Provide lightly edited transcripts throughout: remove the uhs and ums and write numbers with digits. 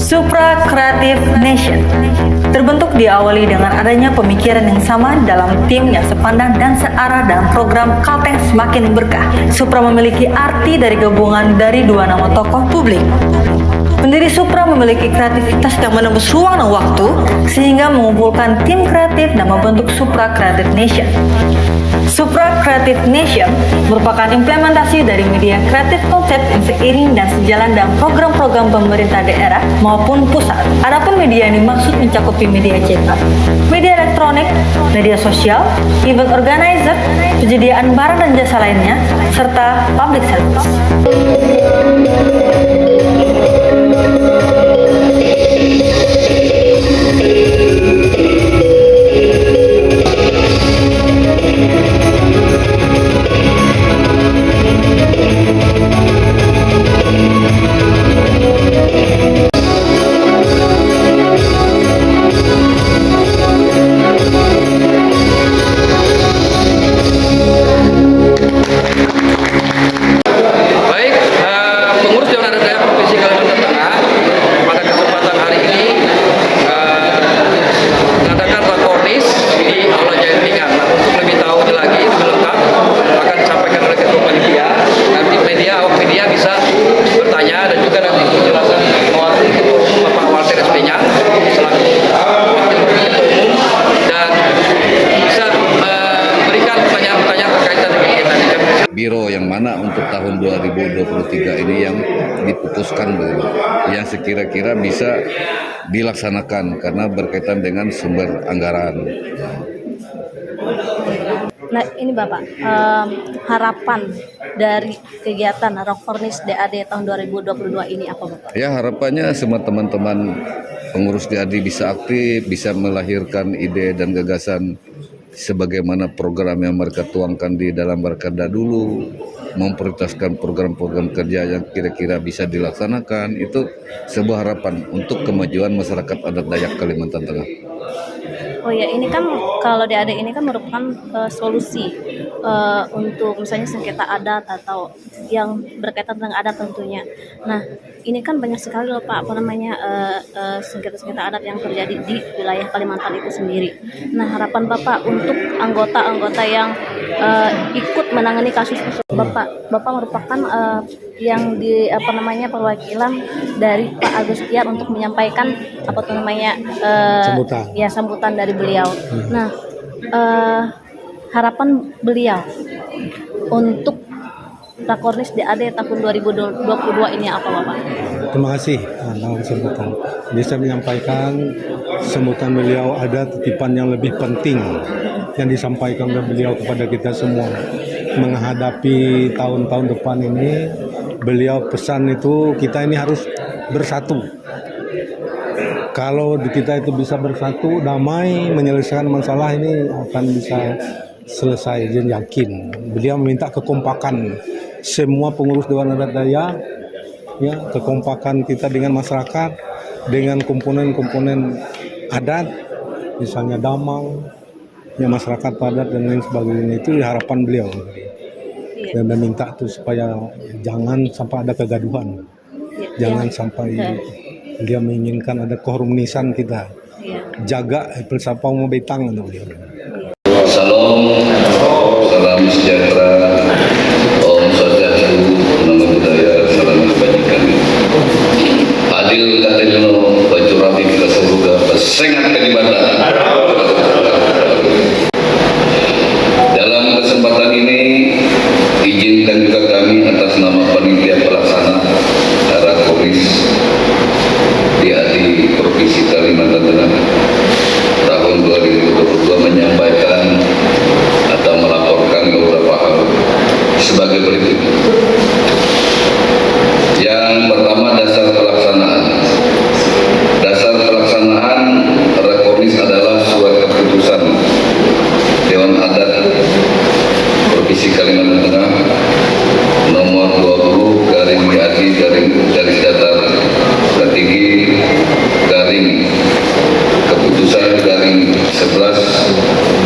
Supra Creative Nation terbentuk diawali dengan adanya pemikiran yang sama dalam tim yang sepandang dan searah dalam program Kalteng Semakin Berkah. Supra memiliki arti dari gabungan dari dua nama tokoh publik. Pendiri Supra memiliki kreativitas yang menembus ruang dan waktu sehingga mengumpulkan tim kreatif dan membentuk Supra Creative Nation. Supra Creative Nation merupakan implementasi dari media kreatif konsep yang seiring dan sejalan dengan program-program pemerintah daerah maupun pusat. Adapun media yang dimaksud mencakupi media cetak, media elektronik, media sosial, event organizer, penyediaan barang dan jasa lainnya, serta public service. Biro yang mana untuk tahun 2023 ini yang diputuskan yang sekira-kira bisa dilaksanakan karena berkaitan dengan sumber anggaran. Nah ini Bapak, harapan dari kegiatan Rakornis DAD tahun 2022 ini apa Bapak? Ya harapannya semua teman-teman pengurus DAD bisa aktif, bisa melahirkan ide dan gagasan sebagaimana program yang mereka tuangkan di dalam Berkarda dulu, memprioritaskan program-program kerja yang kira-kira bisa dilaksanakan. Itu sebuah harapan untuk kemajuan masyarakat adat Dayak Kalimantan Tengah. Oh ya, ini kan kalau DAD ini kan merupakan solusi untuk misalnya sengketa adat atau yang berkaitan dengan adat tentunya. Nah, ini kan banyak sekali loh Pak, sengketa-sengketa adat yang terjadi di wilayah Kalimantan itu sendiri. Nah, harapan Bapak untuk anggota-anggota yang ikut menangani kasus tersebut, Bapak merupakan yang perwakilan dari Pak Agustian untuk menyampaikan sambutan dari beliau. Nah, harapan beliau untuk Rakornis DAD tahun 2022 ini apa Bapak? Terima kasih atas kesempatan bisa menyampaikan sambutan beliau. Ada titipan yang lebih penting yang disampaikan oleh beliau kepada kita semua menghadapi tahun-tahun depan ini. Beliau pesan itu kita ini harus bersatu. Kalau kita itu bisa bersatu, damai, menyelesaikan masalah ini akan bisa selesai. Dan yakin beliau meminta kekompakan semua pengurus Dewan Adat Dayak, ya, kekompakan kita dengan masyarakat, dengan komponen-komponen adat, misalnya Damang, ya, masyarakat adat dan lain sebagainya. Itu harapan beliau. Dan meminta itu supaya jangan sampai ada kegaduhan, jangan sampai dia menginginkan ada keharmonisan kita. Jaga bersama mau betang atau beliau. Salam, salam sejahtera, Om Swastiastu, Namo Buddhaya, salam kebajikan. Adil katanya bacurapi kita semoga bersengat kejibatan. Dalam kesempatan ini izinkan juga kami atas nama panitia pelaksana Rakornis DAD Provinsi Kalimantan Tengah tahun 2022 menyampaikan atau melaporkan beberapa hal sebagai berikut. Yang pertama, dasar pelaksanaan. Dasar pelaksanaan Rakornis adalah surat keputusan Dewan Adat Provinsi Kalimantan Tengah nomor 20 garing DAD garis datar strategi garing keputusan garing 11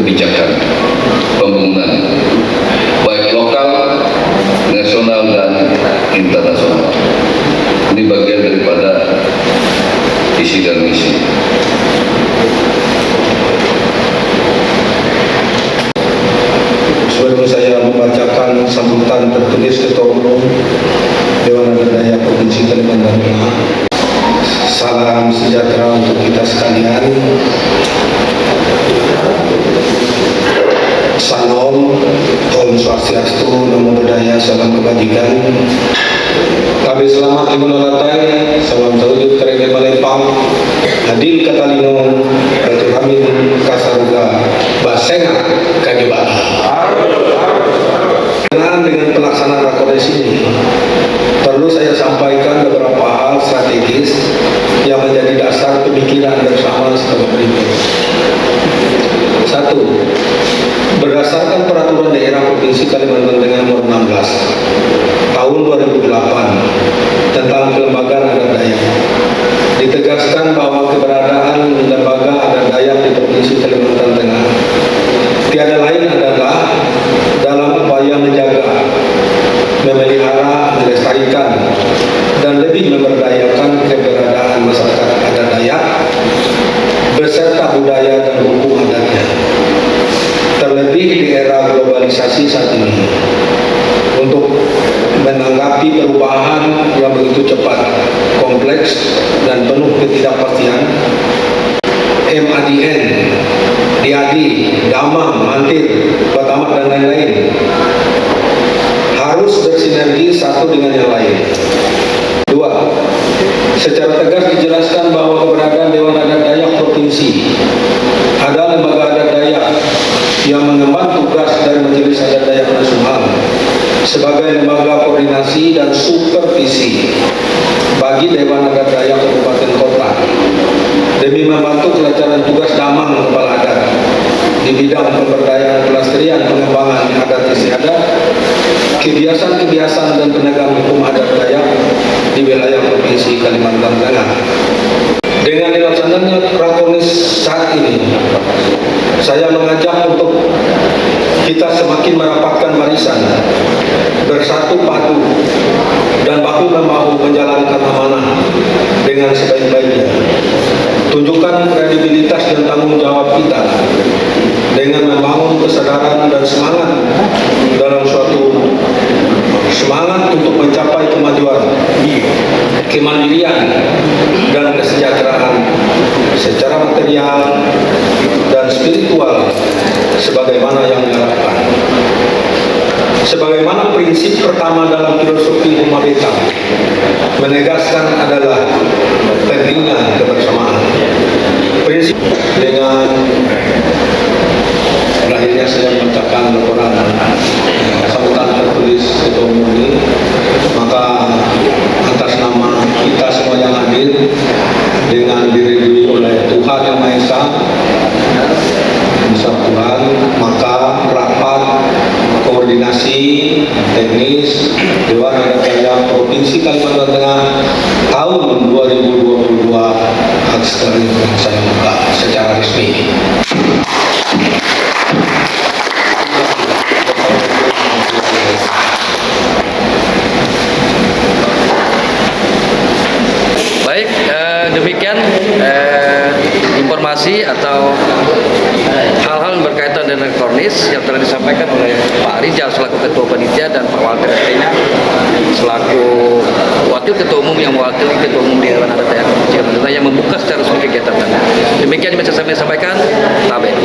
kebijakan pembangunan baik lokal, nasional dan internasional. Ini bagian daripada visi dan misi. Sebelum saya membacakan sambutan tertulis Ketua Umum Dewan Adat Dayak Provinsi Kalimantan Tengah, salam sejahtera untuk kita sekalian. Salam, Om Swastiastu, Namo Buddhaya, salam kebajikan. Kami selamat Limunolatai, salam saudut kerenge Malempang, Adil Katalino, Batu Hamid Kasaruga, Basenga Kagibala. Dengan pelaksanaan rakornas ini, perlu saya sampaikan beberapa hal strategis yang menjadi dasar pemikiran bersama sebagai berikut. 1. Berdasarkan Peraturan Daerah Provinsi Kalimantan Tengah Nomor 16 Tahun 2008 tentang Kelembagaan Adat Dayak, ditegaskan bahwa keberadaan lembaga adat Dayak di Provinsi Kalimantan Tengah tiada lain adalah dalam upaya menjaga, memelihara, melestarikan, dan lebih memberdayakan keberadaan masyarakat adat Dayak beserta budaya dan hukum adatnya. Terlebih di era globalisasi saat ini, untuk menanggapi perubahan yang begitu cepat, kompleks, dan penuh ketidakpastian, MADN, Diadi, Damang, Mantir, Batamat, dan lain-lain harus bersinergi satu dengan yang lain. 2. Secara tegas dijelaskan bahwa keberadaan Dewan Adat Dayak Provinsi ada lembaga adat Dayak yang mengemban tugas dari Majelis Adat Dayak Nasional sebagai lembaga koordinasi dan supervisi bagi Dewan Adat Dayak Kabupaten Kota demi membantu kelancaran tugas Damang Kepala Adat di bidang pemberdayaan, pelestarian, pengembangan adat istiadat, kebiasaan-kebiasaan dan penegakan hukum adat Dayak di wilayah Provinsi Kalimantan Tengah. Dengan dilaksanakannya rakornas saat ini, saya mengajak untuk kita semakin merapatkan barisan, bersatu padu, dan bahu-membahu menjalankan amanah dengan sebaik-baiknya. Tunjukkan kredibilitas dan tanggung jawab kita dengan membangun kesadaran dan semangat dalam suatu semangat untuk mencapai kemajuan, kemandirian, dan kesejahteraan secara material dan spiritual sebagaimana yang diharapkan. Sebagaimana prinsip pertama dalam filosofi Humabeta menegaskan adalah pentingnya kebersamaan. Prinsip dengan berakhirnya saya membacakan laporan sambutan tertulis Ketua Umum ini, maka atas nama kita semua yang hadir dengan diridui oleh Tuhan Yang Maha Esa, besar Tuhan, maka rapat koordinasi teknis Dewan Adat Dayak Provinsi Kalimantan Tengah tahun 2022 sekarang saya buka secara resmi. Baik, demikian informasi atau hal-hal yang berkaitan dengan rakornas yang telah disampaikan oleh Pak Rijal selaku Ketua Panitia dan Pak Walter ST-nya selaku Wakil Ketua Umum yang mewakili Ketua Umum Dewan Adat Dayak Provinsi Kalimantan yang membuka secara resmi kegiatan. Demikian yang bisa saya sampaikan. Tabe.